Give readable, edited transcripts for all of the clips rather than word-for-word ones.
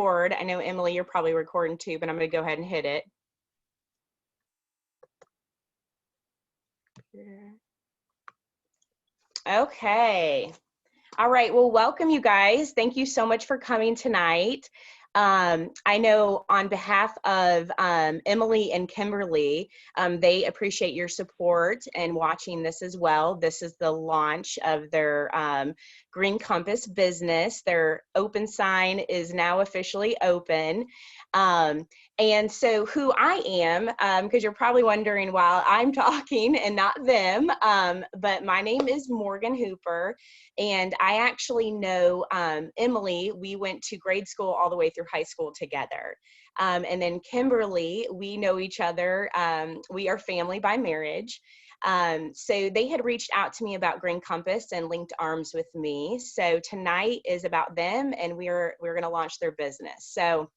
record. I know, Emily, you're probably recording too, but I'm going to go ahead and hit it. Okay. All right. Well, welcome, you guys. Thank you so much for coming tonight. I know on behalf of Emily and Kimberly, they appreciate your support and watching this as well. This is the launch of their Green Compass business. Their open sign is now officially open. And so who I am, because you're probably wondering while I'm talking and not them, but my name is Morgan Hooper, and I actually know Emily. We went to grade school all the way through high school together. And then Kimberly, we know each other. We are family by marriage. So they had reached out to me about Green Compass and linked arms with me. So tonight is about them, and we're going to launch their business. So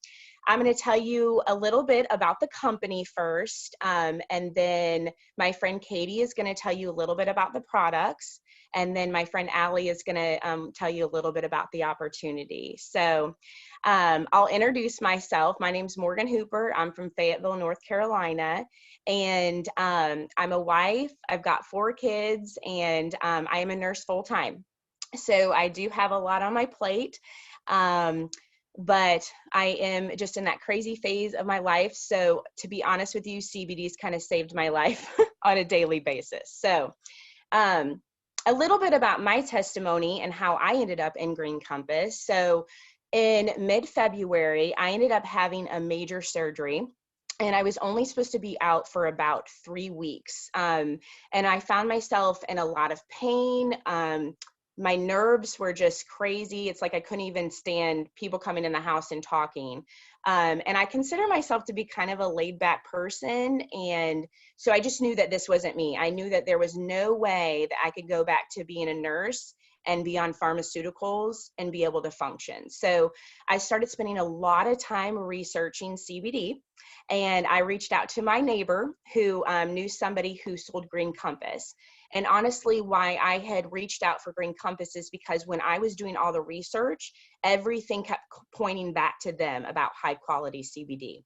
I'm going to tell you a little bit about the company first, and then my friend Katie is going to tell you a little bit about the products, and then my friend Allie is going to tell you a little bit about the opportunity. So I'll introduce myself. My name's Morgan Hooper. I'm from Fayetteville, North Carolina, and I'm a wife. I've got 4 kids, and I am a nurse full-time. So I do have a lot on my plate. But I am just in that crazy phase of my life. So to be honest with you, CBD's kind of saved my life on a daily basis. So a little bit about my testimony and how I ended up in Green Compass. So in mid-February, I ended up having a major surgery. And I was only supposed to be out for about 3 weeks. And I found myself in a lot of pain. My nerves were just crazy. It's like I couldn't even stand people coming in the house and talking. And I consider myself to be kind of a laid back person. And so I just knew that this wasn't me. I knew that there was no way that I could go back to being a nurse and be on pharmaceuticals and be able to function. So I started spending a lot of time researching CBD, and I reached out to my neighbor who knew somebody who sold Green Compass. And honestly, why I had reached out for Green Compass is because when I was doing all the research, everything kept pointing back to them about high quality CBD.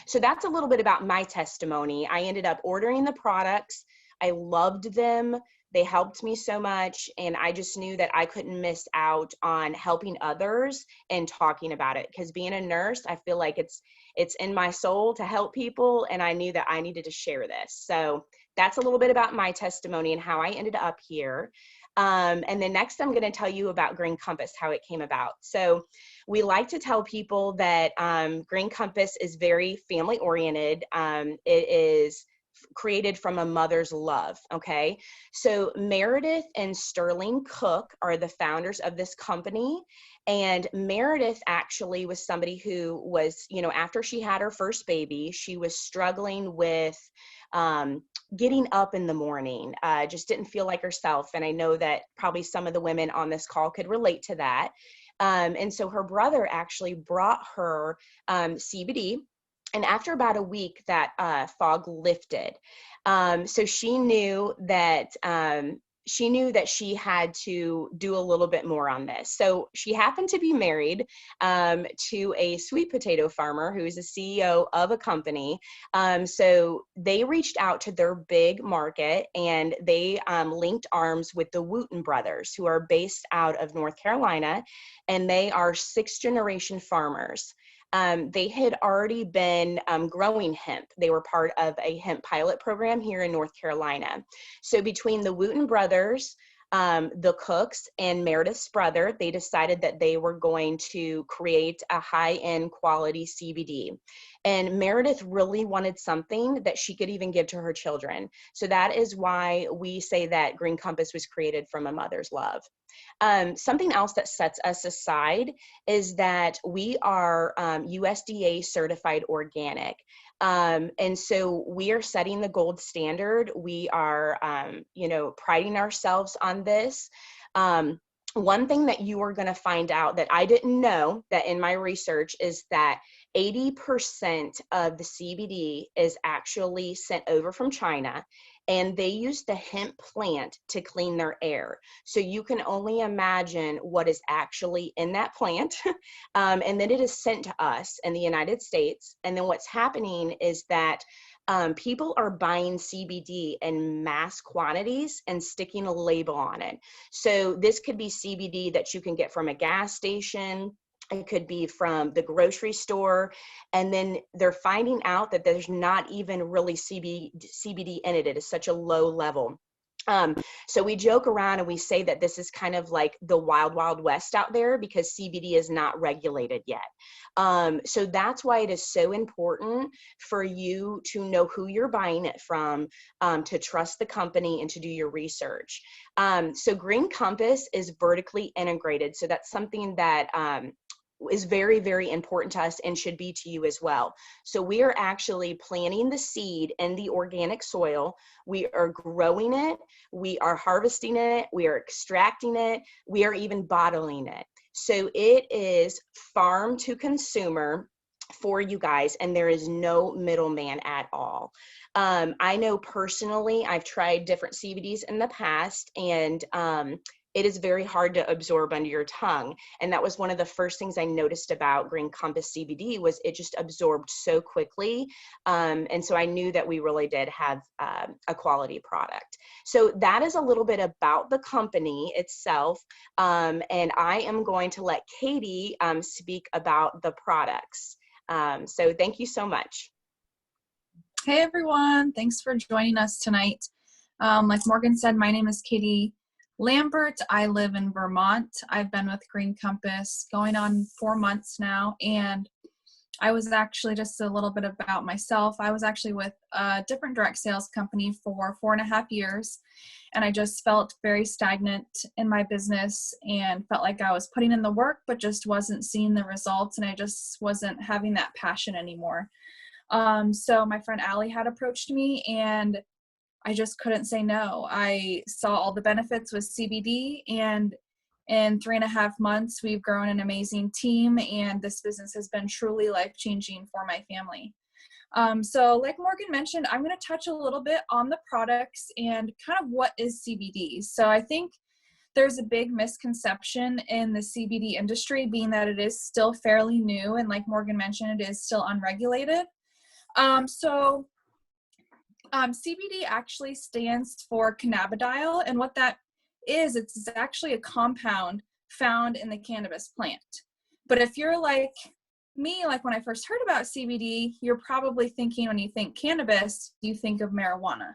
So that's a little bit about my testimony. I ended up ordering the products. I loved them. They helped me so much, and I just knew that I couldn't miss out on helping others and talking about it, because being a nurse, I feel like it's in my soul to help people, and I knew that I needed to share this. So that's a little bit about my testimony and how I ended up here. And then next I'm going to tell you about Green Compass, how it came about. So we like to tell people that Green Compass is very family oriented. It is created from a mother's love. Okay. So Meredith and Sterling Cook are the founders of this company. And Meredith actually was somebody who was, after she had her first baby, she was struggling with getting up in the morning, just didn't feel like herself. And I know that probably some of the women on this call could relate to that. And so her brother actually brought her CBD. And after about a week, that fog lifted. So she knew that she had to do a little bit more on this. So she happened to be married to a sweet potato farmer who is a CEO of a company. So they reached out to their big market, and they linked arms with the Wooten brothers, who are based out of North Carolina, and they are 6th-generation farmers. They had already been growing hemp. They were part of a hemp pilot program here in North Carolina. So between the Wooten brothers, the Cooks, and Meredith's brother, they decided that they were going to create a high-end quality CBD. And Meredith really wanted something that she could even give to her children. So that is why we say that Green Compass was created from a mother's love. Something else that sets us aside is that we are USDA certified organic. And so we are setting the gold standard. We are, priding ourselves on this. one thing that you are going to find out that I didn't know that in my research is that 80% of the CBD is actually sent over from China, and they use the hemp plant to clean their air. So you can only imagine what is actually in that plant. And then it is sent to us in the United States. And then what's happening is that people are buying CBD in mass quantities and sticking a label on it. So this could be CBD that you can get from a gas station. It could be from the grocery store. And then they're finding out that there's not even really CBD in it. It is such a low level. So we joke around and we say that this is kind of like the wild, wild west out there because CBD is not regulated yet. So that's why it is so important for you to know who you're buying it from, to trust the company and to do your research. So Green Compass is vertically integrated. So that's something that, is very, very important to us and should be to you as well. So we are actually planting the seed in the organic soil. We are growing it. We are harvesting it. We are extracting it. We are even bottling it. So it is farm to consumer for you guys, and there is no middleman at all. I know personally, I've tried different CBDs in the past, and it is very hard to absorb under your tongue. And that was one of the first things I noticed about Green Compass CBD was it just absorbed so quickly. And so I knew that we really did have a quality product. So that is a little bit about the company itself. And I am going to let Katie speak about the products. So thank you so much. Hey everyone, thanks for joining us tonight. Like Morgan said, my name is Katie Lambert. I live in Vermont. I've been with Green Compass going on 4 months now, and I was actually, just a little bit about myself, I was actually with a different direct sales company for 4.5 years, and I just felt very stagnant in my business and felt like I was putting in the work but just wasn't seeing the results, and I just wasn't having that passion anymore. So my friend Allie had approached me, and I just couldn't say no. I saw all the benefits with CBD, and in 3.5 months, we've grown an amazing team, and this business has been truly life-changing for my family. So like Morgan mentioned, I'm going to touch a little bit on the products and kind of what is CBD. So I think there's a big misconception in the CBD industry, being that it is still fairly new, and like Morgan mentioned, it is still unregulated. CBD actually stands for cannabidiol, and what that is, it's actually a compound found in the cannabis plant. But if you're like me, like when I first heard about CBD, you're probably thinking, when you think cannabis, you think of marijuana.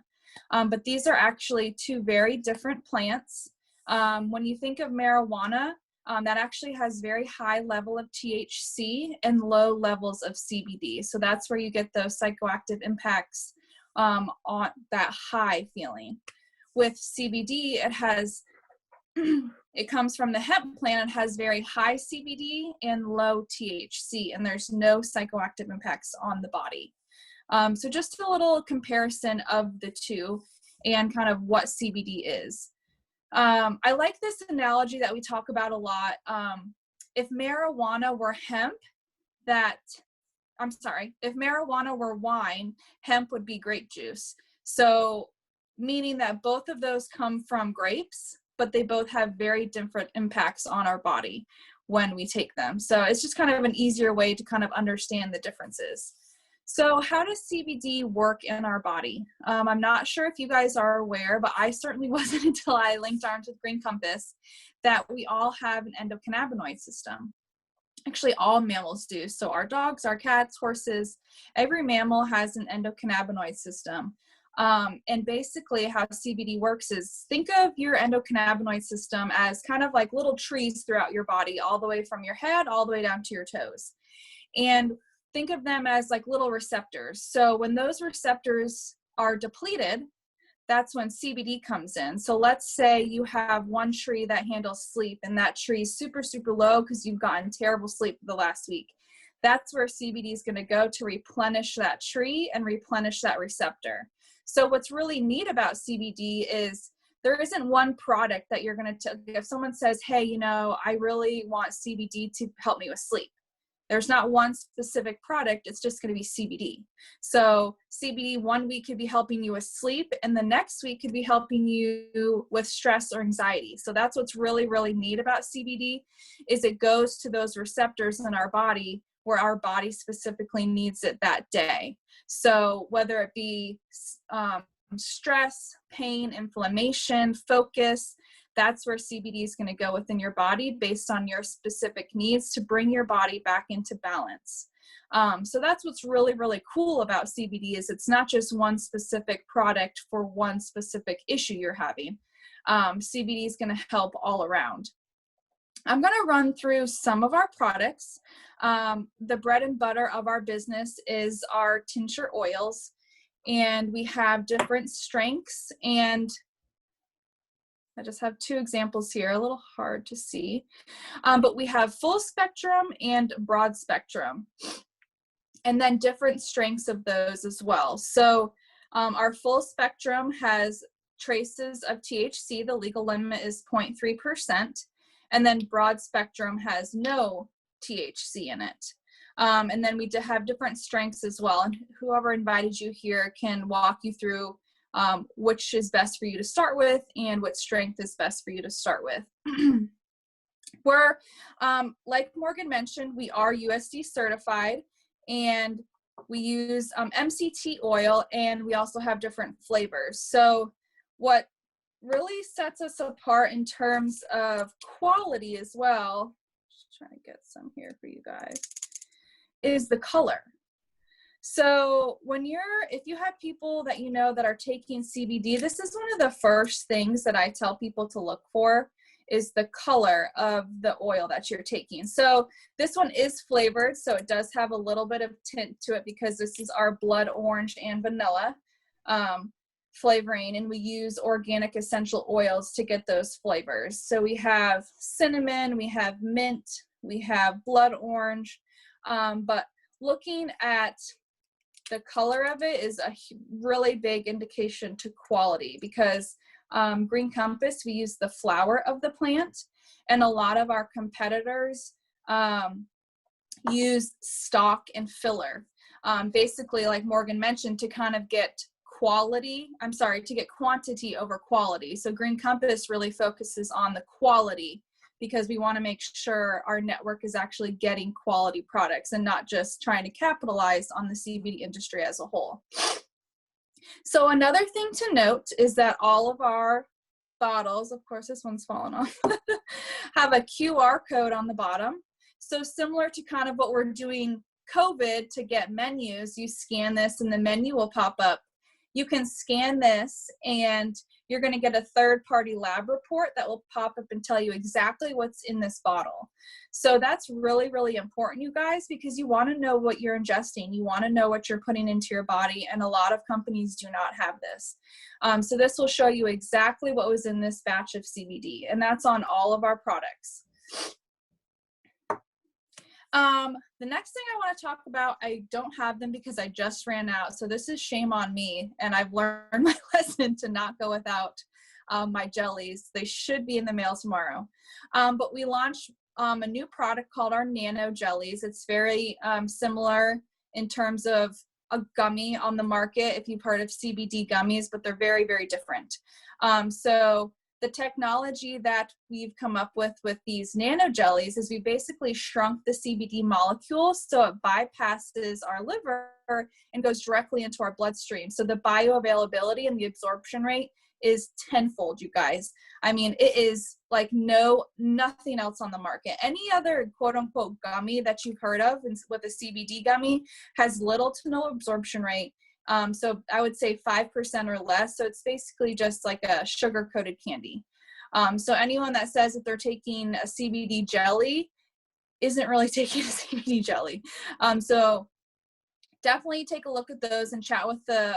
But these are actually two very different plants. When you think of marijuana, that actually has very high level of THC and low levels of CBD. So that's where you get those psychoactive impacts on that high feeling. With CBD, it comes from the hemp plant. It has very high CBD and low THC, and there's no psychoactive impacts on the body. So just a little comparison of the two and kind of what CBD is. I like this analogy that we talk about a lot. If marijuana were hemp, if marijuana were wine, hemp would be grape juice. So meaning that both of those come from grapes, but they both have very different impacts on our body when we take them. So it's just kind of an easier way to kind of understand the differences. So how does CBD work in our body? I'm not sure if you guys are aware, but I certainly wasn't until I linked arms with Green Compass, that we all have an endocannabinoid system. Actually, all mammals do. So our dogs, our cats, horses, every mammal has an endocannabinoid system. And basically how CBD works is, think of your endocannabinoid system as kind of like little trees throughout your body, all the way from your head, all the way down to your toes. And think of them as like little receptors. So when those receptors are depleted, that's when CBD comes in. So let's say you have one tree that handles sleep, and that tree is super, super low because you've gotten terrible sleep for the last week. That's where CBD is going to go to replenish that tree and replenish that receptor. So what's really neat about CBD is there isn't one product that you're going to, if someone says, hey, you know, I really want CBD to help me with sleep. There's not one specific product, it's just going to be CBD. So CBD 1 week could be helping you with sleep, and the next week could be helping you with stress or anxiety. So that's what's really, really neat about CBD, is it goes to those receptors in our body where our body specifically needs it that day. So whether it be stress, pain, inflammation, focus, that's where CBD is going to go within your body based on your specific needs to bring your body back into balance. So that's what's really, really cool about CBD, is it's not just one specific product for one specific issue you're having. CBD is going to help all around. I'm going to run through some of our products. The bread and butter of our business is our tincture oils, and we have different strengths, and I just have 2 examples here, a little hard to see, but we have full spectrum and broad spectrum, and then different strengths of those as well. So our full spectrum has traces of THC, the legal limit is 0.3%, and then broad spectrum has no THC in it. And then we have different strengths as well, and whoever invited you here can walk you through which is best for you to start with and what strength is best for you to start with. We're, like Morgan mentioned, we are USD certified, and we use MCT oil, and we also have different flavors. So what really sets us apart in terms of quality as well, just trying to get some here for you guys, is the color. So if you have people that you know that are taking CBD, this is one of the first things that I tell people to look for, is the color of the oil that you're taking. So this one is flavored, so it does have a little bit of tint to it because this is our blood orange and vanilla flavoring, and we use organic essential oils to get those flavors. So we have cinnamon, we have mint, we have blood orange, but looking at the color of it is a really big indication to quality, because Green Compass, we use the flower of the plant, and a lot of our competitors use stalk and filler. Basically, like Morgan mentioned, to kind of get quantity over quality. So Green Compass really focuses on the quality, because we want to make sure our network is actually getting quality products and not just trying to capitalize on the CBD industry as a whole. So another thing to note is that all of our bottles, of course this one's fallen off, have a QR code on the bottom. So similar to kind of what we're doing COVID to get menus, you scan this and the menu will pop up. You can scan this and you're going to get a third-party lab report that will pop up and tell you exactly what's in this bottle. So that's really, really important, you guys, because you want to know what you're ingesting. You want to know what you're putting into your body, and a lot of companies do not have this. So this will show you exactly what was in this batch of CBD, and that's on all of our products. The next thing I want to talk about, I don't have them because I just ran out. So this is shame on me. And I've learned my lesson to not go without my jellies. They should be in the mail tomorrow. But we launched a new product called our Nano Jellies. It's very similar in terms of a gummy on the market, if you've heard of CBD gummies, but they're very, very different. So the technology that we've come up with these nano jellies is we basically shrunk the CBD molecule so it bypasses our liver and goes directly into our bloodstream. So the bioavailability and the absorption rate is tenfold, you guys. I mean, it is like nothing else on the market. Any other quote unquote gummy that you've heard of with a CBD gummy has little to no absorption rate. So I would say 5% or less. So it's basically just like a sugar-coated candy. So anyone that says that they're taking a CBD jelly isn't really taking a CBD jelly. So definitely take a look at those and chat with the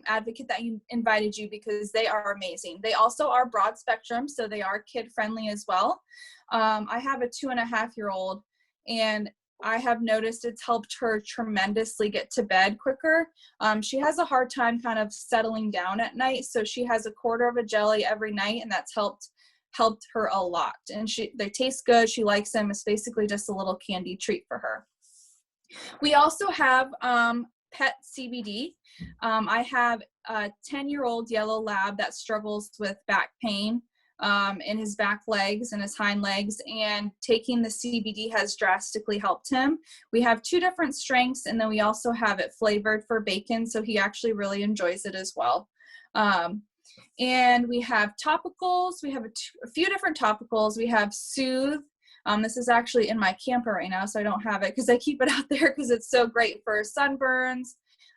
advocate that invited you, because they are amazing. They also are broad spectrum, so they are kid-friendly as well. I have a 2.5-year-old, and I have noticed it's helped her tremendously get to bed quicker. She has a hard time kind of settling down at night, so she has a quarter of a jelly every night, and that's helped her a lot. And they taste good. She likes them. It's basically just a little candy treat for her. We also have pet CBD. I have a 10-year-old yellow lab that struggles with back pain in his back legs and his hind legs, and taking the CBD has drastically helped him. We have 2 different strengths, and then we also have it flavored for bacon, so he actually really enjoys it as well. And we have topicals. We have a few different topicals. We have Soothe. This is actually in my camper right now, so I don't have it because I keep it out there because it's so great for sunburns,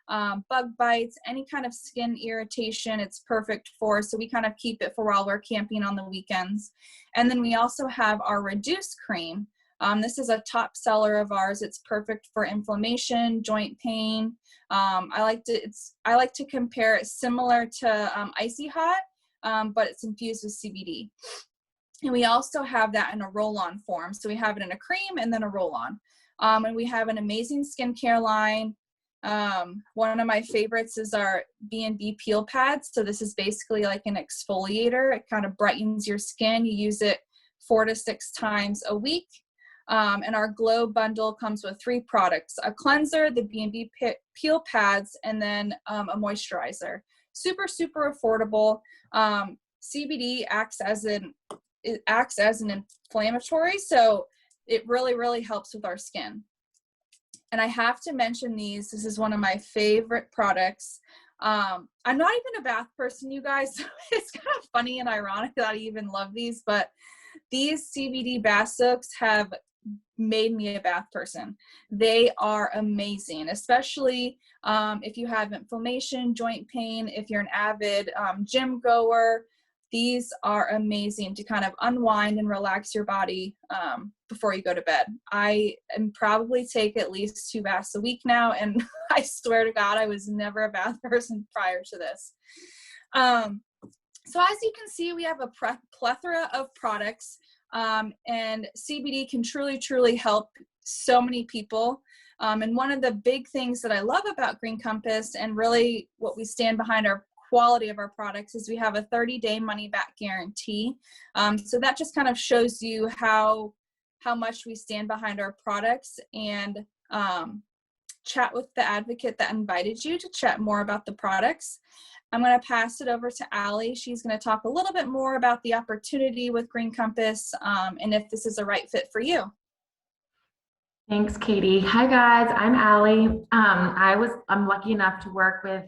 bug bites, any kind of skin irritation. It's perfect for, so we kind of keep it for while we're camping on the weekends. And then we also have our Reduce Cream. This is a top seller of ours. It's perfect for inflammation, joint pain. I like to compare it similar to Icy Hot, but it's infused with CBD. And we also have that in a roll-on form. So we have it in a cream and then a roll-on. And we have an amazing skincare line. One of my favorites is our Bnb Peel Pads. So this is basically like an exfoliator. It kind of brightens your skin. You use it 4 to 6 times a week. And our Glow bundle comes with 3 products: a cleanser, the Bnb Peel Pads, and then a moisturizer. Super, super affordable. CBD acts as an inflammatory, so it really, really helps with our skin. And I have to mention these. This is one of my favorite products. I'm not even a bath person, you guys, so it's kind of funny and ironic that I even love these, but these Cbd Bass Soaks have made me a bath person. They are amazing, especially if you have inflammation, joint pain, if you're an avid gym goer. These are amazing to kind of unwind and relax your body before you go to bed. I probably take at least 2 baths a week now, and I swear to God, I was never a bath person prior to this. So as you can see, we have a plethora of products, and CBD can truly, truly help so many people. And one of the big things that I love about Green Compass, and really what we stand behind our quality of our products, is we have a 30-day money-back guarantee. So that just kind of shows you how much we stand behind our products. And chat with the advocate that invited you to chat more about the products. I'm going to pass it over to Allie. She's going to talk a little bit more about the opportunity with Green Compass and if this is a right fit for you. Thanks, Katie. Hi guys, I'm Allie. I'm lucky enough to work with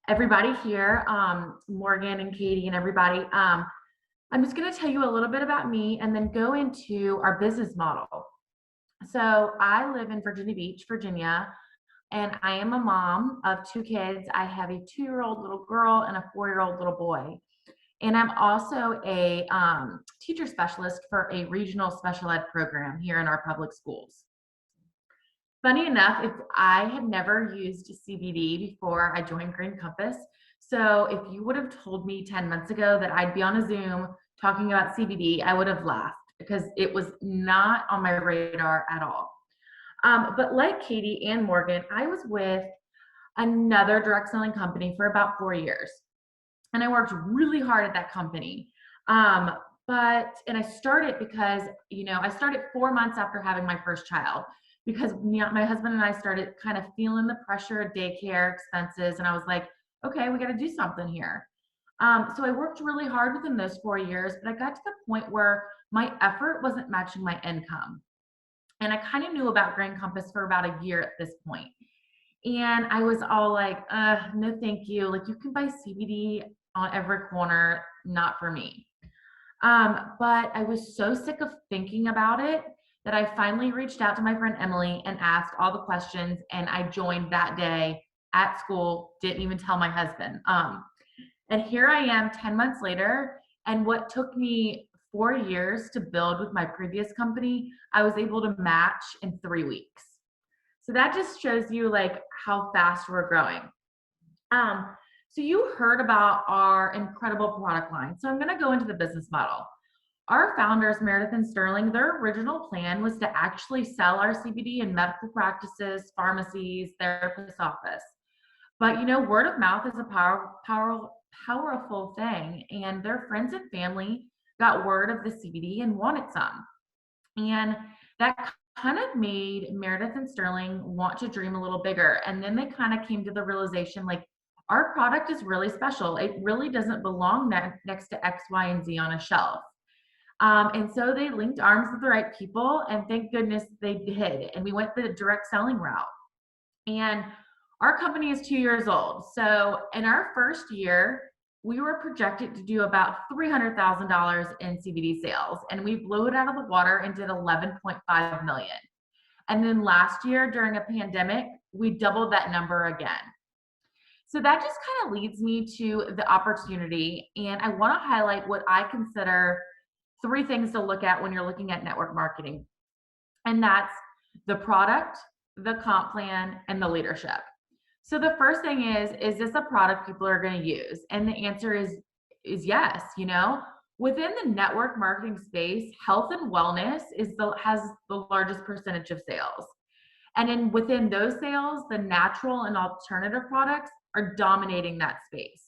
everybody here, Morgan and Katie and everybody. I'm just going to tell you a little bit about me and then go into our business model. So I live in Virginia Beach, Virginia, and I am a mom of 2 kids. I have a 2-year-old little girl and a 4-year-old little boy. And I'm also a teacher specialist for a regional special ed program here in our public schools. Funny enough, I had never used CBD before I joined Green Compass. So if you would have told me 10 months ago that I'd be on a Zoom talking about CBD, I would have laughed because it was not on my radar at all. But like Katie and Morgan, I was with another direct selling company for about 4 years. And I worked really hard at that company. And I started because, I started 4 months after having my first child, because my husband and I started kind of feeling the pressure of daycare expenses. And I was like, okay, we got to do something here. So I worked really hard within those 4 years, but I got to the point where my effort wasn't matching my income. And I kind of knew about Green Compass for about a year at this point. And I was all like, no, thank you. Like, you can buy CBD on every corner, not for me. But I was so sick of thinking about it that I finally reached out to my friend Emily and asked all the questions, and I joined that day at school, didn't even tell my husband. And here I am 10 months later, and what took me 4 years to build with my previous company, I was able to match in 3 weeks. So that just shows you like how fast we're growing. So you heard about our incredible product line. So I'm going to go into the business model. our founders, Meredith and Sterling, their original plan was to actually sell our CBD in medical practices, pharmacies, therapist's office. But word of mouth is a powerful thing, and their friends and family got word of the CBD and wanted some. And that kind of made Meredith and Sterling want to dream a little bigger. And then they kind of came to the realization, like, our product is really special. It really doesn't belong next to X, Y, and Z on a shelf. And so they linked arms with the right people, and thank goodness they did. And we went the direct selling route. And our company is 2 years old. So in our first year, we were projected to do about $300,000 in CBD sales, and we blew it out of the water and did 11.5 million. And then last year during a pandemic, we doubled that number again. So that just kind of leads me to the opportunity. And I want to highlight what I consider 3 things to look at when you're looking at network marketing. And that's the product, the comp plan, and the leadership. So the first thing is this a product people are going to use? And the answer is yes. Within the network marketing space, health and wellness has the largest percentage of sales. And then within those sales, the natural and alternative products are dominating that space.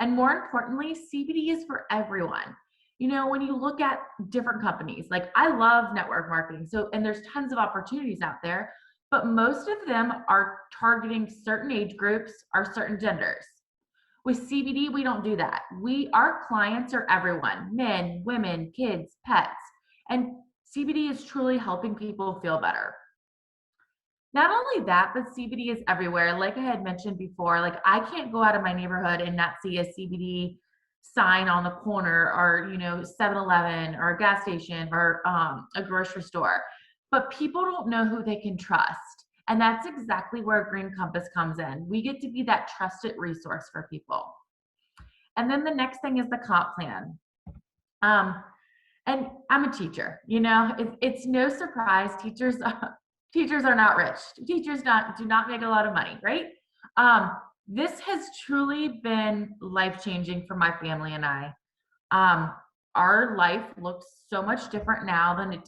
And more importantly, CBD is for everyone. When you look at different companies, like I love network marketing. And there's tons of opportunities out there, but most of them are targeting certain age groups or certain genders. With CBD, we don't do that. Our clients are everyone, men, women, kids, pets, and CBD is truly helping people feel better. Not only that, but CBD is everywhere. Like I had mentioned before, like I can't go out of my neighborhood and not see a CBD sign on the corner, or 7-Eleven or a gas station or a grocery store. But people don't know who they can trust. And that's exactly where Green Compass comes in. We get to be that trusted resource for people. And then the next thing is the comp plan. And I'm a teacher, it's no surprise teachers are not rich. Teachers do not make a lot of money, right? This has truly been life-changing for my family and I. Our life looks so much different now than it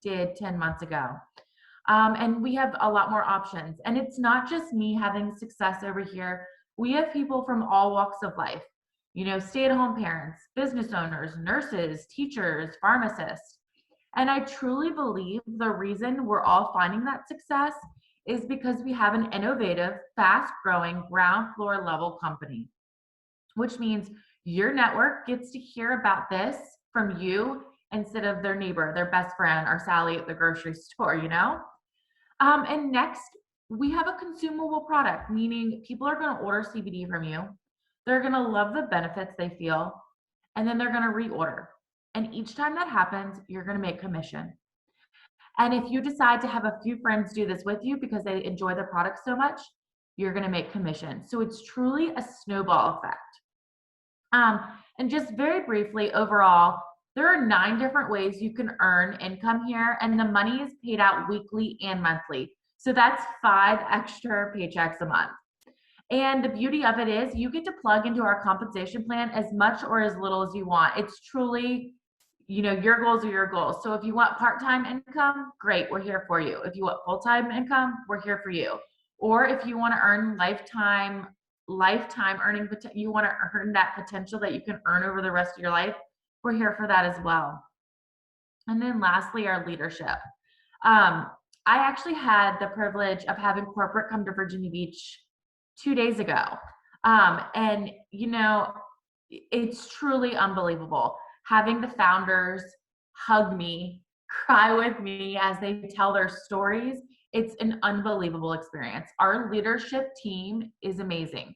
did 10 months ago. And we have a lot more options. And it's not just me having success over here. We have people from all walks of life, stay-at-home parents, business owners, nurses, teachers, pharmacists. And I truly believe the reason we're all finding that success is because we have an innovative, fast-growing, ground floor level company, which means your network gets to hear about this from you instead of their neighbor, their best friend, or Sally at the grocery store, And next, we have a consumable product, meaning people are going to order CBD from you. They're going to love the benefits they feel, and then they're going to reorder. And each time that happens, you're going to make commission. And if you decide to have a few friends do this with you because they enjoy the product so much, you're going to make commission. So it's truly a snowball effect. And just very briefly, overall, there are 9 different ways you can earn income here, and the money is paid out weekly and monthly. So that's 5 extra paychecks a month. And the beauty of it is you get to plug into our compensation plan as much or as little as you want. It's truly, your goals are your goals. So if you want part-time income, great, we're here for you. If you want full-time income, we're here for you. Or if you want to earn lifetime earning, you want to earn that potential that you can earn over the rest of your life, we're here for that as well. And then lastly, our leadership. I actually had the privilege of having corporate come to Virginia Beach 2 days ago. And it's truly unbelievable having the founders hug me, cry with me as they tell their stories. It's an unbelievable experience. Our leadership team is amazing.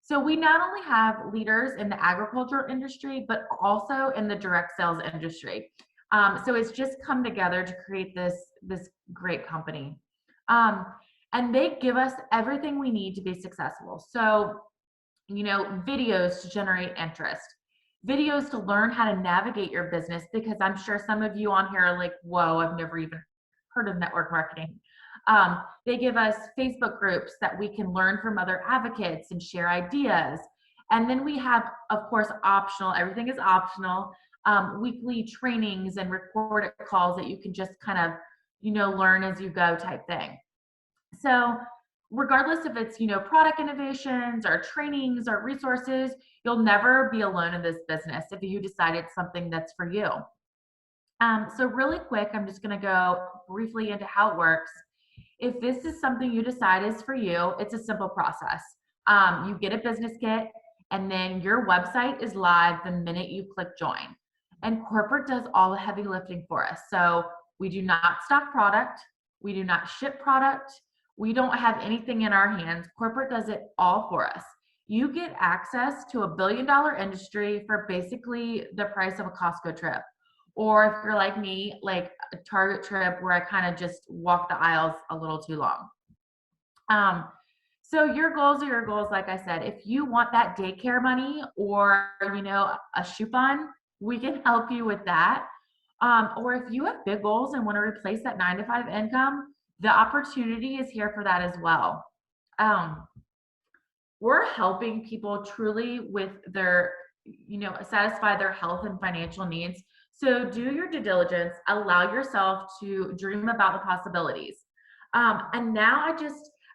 So we not only have leaders in the agricultural industry, but also in the direct sales industry. So it's just come together to create this great company. And they give us everything we need to be successful. So, videos to generate interest, videos to learn how to navigate your business, because I'm sure some of you on here are like, whoa, I've never even heard of network marketing. They give us Facebook groups that we can learn from other advocates and share ideas. And then we have, of course, optional, everything is optional, weekly trainings and recorded calls that you can just kind of, learn as you go type thing. So regardless if it's, product innovations or trainings or resources, you'll never be alone in this business if you decide it's something that's for you. So really quick, I'm just going to go briefly into how it works. If this is something you decide is for you, it's a simple process. You get a business kit, and then your website is live the minute you click join. And corporate does all the heavy lifting for us. So we do not stock product. We do not ship product. We don't have anything in our hands. Corporate does it all for us. You get access to $1 billion industry for basically the price of a Costco trip. Or if you're like me, like a Target trip where I kind of just walk the aisles a little too long. So your goals are your goals, like I said. If you want that daycare money or, a coupon, we can help you with that. Or if you have big goals and want to replace that 9-to-5 income, the opportunity is here for that as well. We're helping people truly with their, satisfy their health and financial needs. So do your due diligence, allow yourself to dream about the possibilities. And now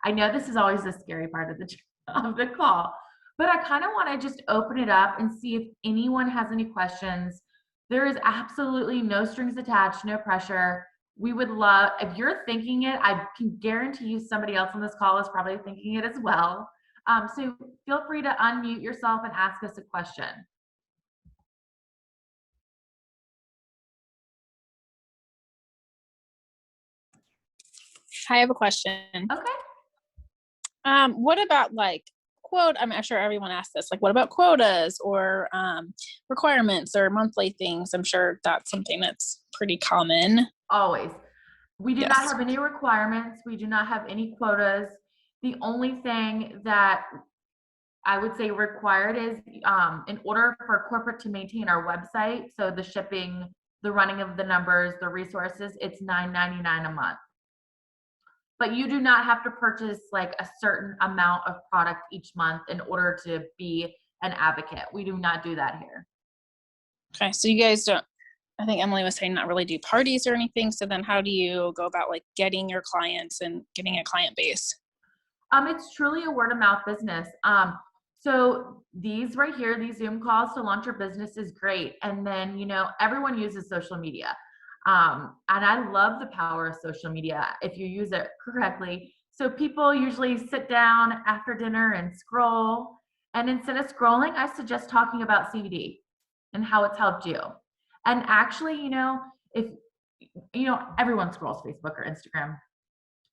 I know this is always the scary part of the call, but I kind of want to just open it up and see if anyone has any questions. There is absolutely no strings attached, no pressure. We would love, if you're thinking it, I can guarantee you somebody else on this call is probably thinking it as well. So feel free to unmute yourself and ask us a question. I have a question. Okay. What about I'm sure everyone asks this, what about quotas or requirements or monthly things? I'm sure that's something that's pretty common. Always. We do not have any requirements. We do not have any quotas. The only thing that I would say required is in order for corporate to maintain our website, so the shipping, the running of the numbers, the resources, it's $9.99 a month. But you do not have to purchase a certain amount of product each month in order to be an advocate. We do not do that here. Okay, so you guys don't, I think Emily was saying, not really do parties or anything. So then how do you go about getting your clients and getting a client base? It's truly a word of mouth business. So these right here, these Zoom calls to launch your business is great. And then, everyone uses social media. And I love the power of social media if you use it correctly. So people usually sit down after dinner and scroll. And instead of scrolling, I suggest talking about CBD and how it's helped you. And actually, if, everyone scrolls Facebook or Instagram.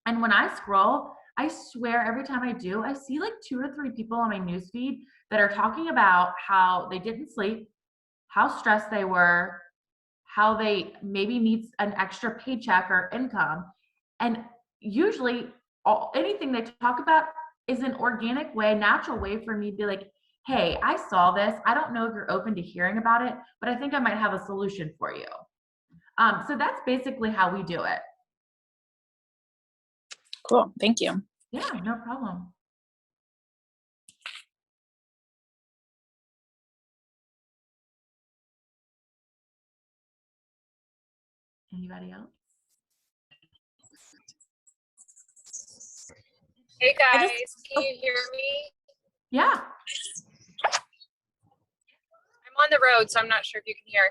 And when I scroll, I swear every time I do, I see 2 or 3 people on my newsfeed that are talking about how they didn't sleep, how stressed they were, how they maybe need an extra paycheck or income. And usually anything they talk about is an organic way, natural way for me to be like, hey, I saw this. I don't know if you're open to hearing about it, but I think I might have a solution for you. So that's basically how we do it. Cool. Thank you. Yeah, no problem. Anybody else? Hey guys, can you hear me? Yeah. I'm on the road, so I'm not sure if you can hear.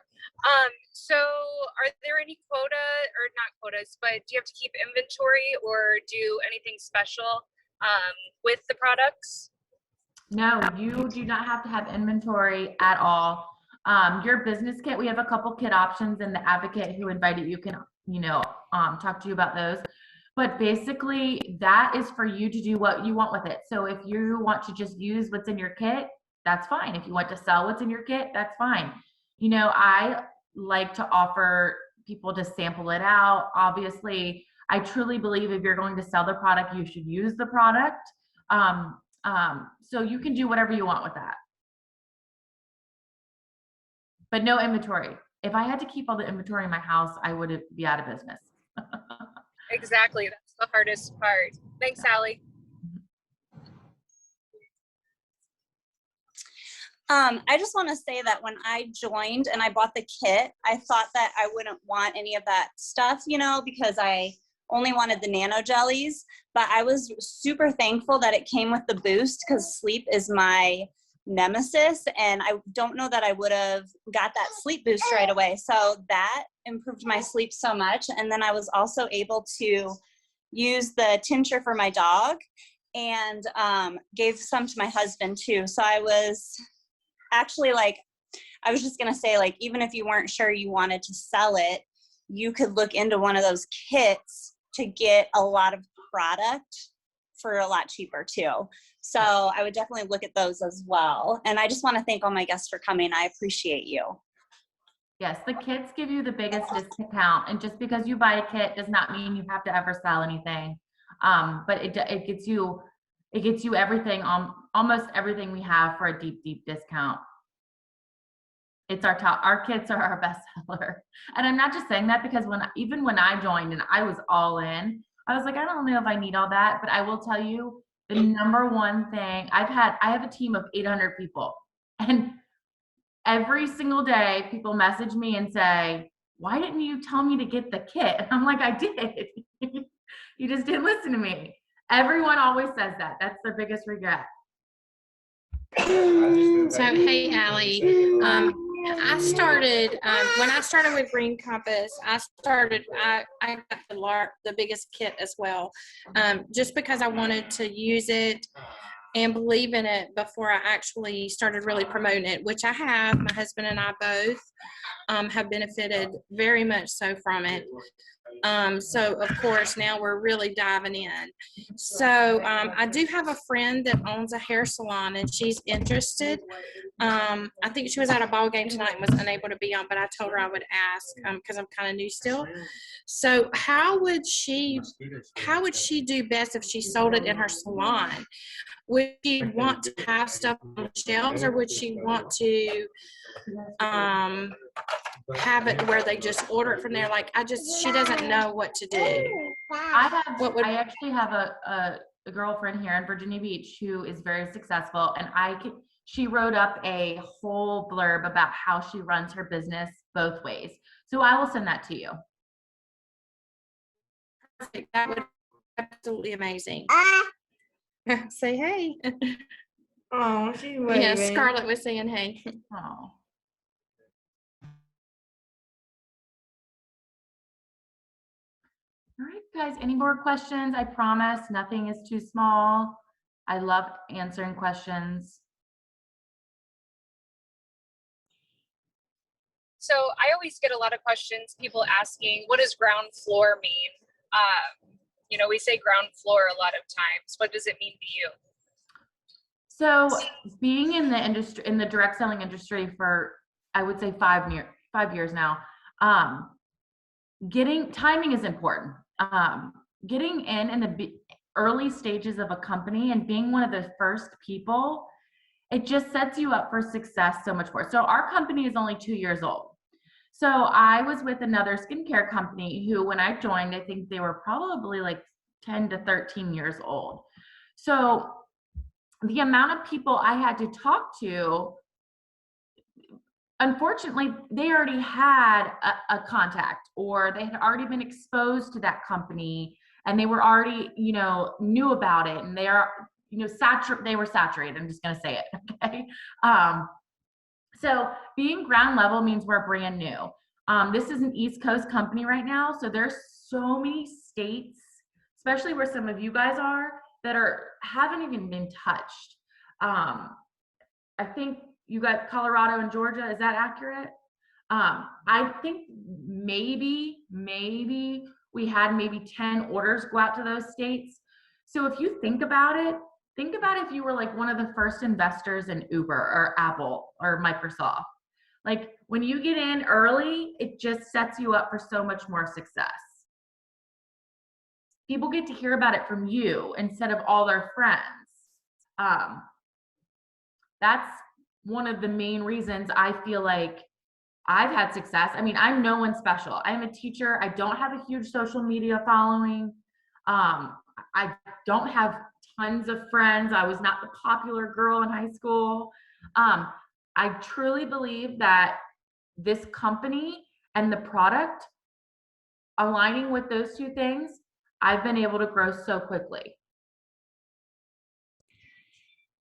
So are there any not quotas, but do you have to keep inventory or do anything special with the products? No, you do not have to have inventory at all. Your business kit, we have a couple kit options, and the advocate who invited you can, talk to you about those. But basically, that is for you to do what you want with it. So if you want to just use what's in your kit, that's fine. If you want to sell what's in your kit, that's fine. I like to offer people to sample it out. Obviously, I truly believe if you're going to sell the product, you should use the product. So you can do whatever you want with that. But no inventory. If I had to keep all the inventory in my house, I would be out of business. Exactly. That's the hardest part. Thanks, Allie. I just want to say that when I joined and I bought the kit, I thought that I wouldn't want any of that stuff, you know, because I only wanted the Nano Jellies, but I was super thankful that it came with the boost because sleep is my nemesis, and I don't know that I would have got that sleep boost right away. So that improved my sleep so much. And then I was also able to use the tincture for my dog and gave some to my husband too. So I was actually like, I was just going to say, like, even if you weren't sure you wanted to sell it, you could look into one of those kits to get a lot of product for a lot cheaper too. So I would definitely look at those as well. And I just want to thank all my guests for coming. I appreciate you. Yes, the kits give you the biggest discount, and just because you buy a kit does not mean you have to ever sell anything. But it gets you everything, almost everything we have for a deep discount. It's our kits are our best seller. And I'm not just saying that because even when I joined and I was all in, I was like, I don't know if I need all that, but I will tell you the number one thing I have a team of 800 people, and every single day people message me and say, why didn't you tell me to get the kit? And I'm like, I did. You just didn't listen to me. Everyone always says that. That's their biggest regret. So, hey, Allie. I started, when I started with Green Compass, I got the biggest kit as well, just because I wanted to use it and believe in it before I actually started really promoting it, which I have. My husband and I both have benefited very much so from it. So of course now we're really diving in. So I do have a friend that owns a hair salon, and she's interested. I think she was at a ball game tonight and was unable to be on, but I told her I would ask because I'm kind of new still. So how would she do best if she sold it in her salon? Would she want to have stuff on the shelves, or would she want to have it where they just order it from there? Like, she doesn't know what to do. I actually have a girlfriend here in Virginia Beach who is very successful, and she wrote up a whole blurb about how she runs her business both ways. So I will send that to you. Perfect. That would be absolutely amazing. Say hey. Oh, she's waving. Yeah, Scarlett was saying hey. Oh. All right, guys, any more questions? I promise nothing is too small. I love answering questions. So I always get a lot of questions, people asking, what does ground floor mean? We say ground floor a lot of times. What does it mean to you? So being in the industry, in the direct selling industry for, I would say 5 years now, timing is important. Getting in the early stages of a company and being one of the first people, it just sets you up for success so much more. So our company is only 2 years old. So I was with another skincare company who, when I joined, I think they were probably like 10 to 13 years old. So the amount of people I had to talk to, unfortunately, they already had a contact, or they had already been exposed to that company, and they were already, knew about it, and they are, they were saturated. I'm just going to say it. Okay. So being ground level means we're brand new. This is an East Coast company right now. So there's so many states, especially where some of you guys are, that haven't even been touched. I think you got Colorado and Georgia. Is that accurate? I think maybe we had 10 orders go out to those states. So if you think about it if you were like one of the first investors in Uber or Apple or Microsoft. Like, when you get in early, it just sets you up for so much more success. People get to hear about it from you instead of all their friends. That's one of the main reasons I feel like I've had success. I mean, I'm no one special. I'm a teacher. I don't have a huge social media following. I don't have tons of friends. I was not the popular girl in high school. I truly believe that this company and the product aligning with those two things, I've been able to grow so quickly.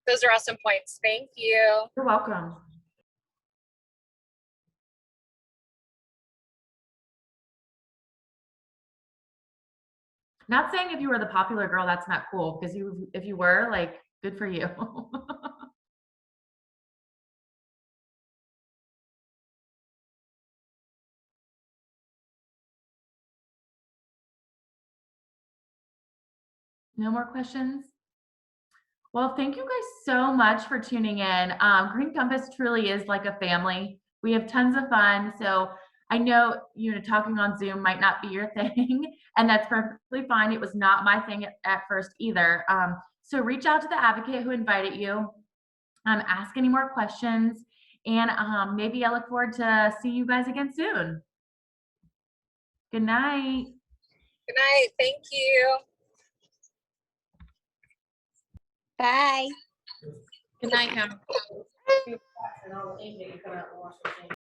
Those are awesome points. Thank you. You're welcome. Not saying if you were the popular girl, that's not cool, because if you were, like, good for you. No more questions? Well, thank you guys so much for tuning in. Green Compass truly is like a family. We have tons of fun. So I know, talking on Zoom might not be your thing, and that's perfectly fine. It was not my thing at first either. So reach out to the advocate who invited you. Ask any more questions, and maybe I look forward to seeing you guys again soon. Good night. Good night. Thank you. Bye. Good night, y'all.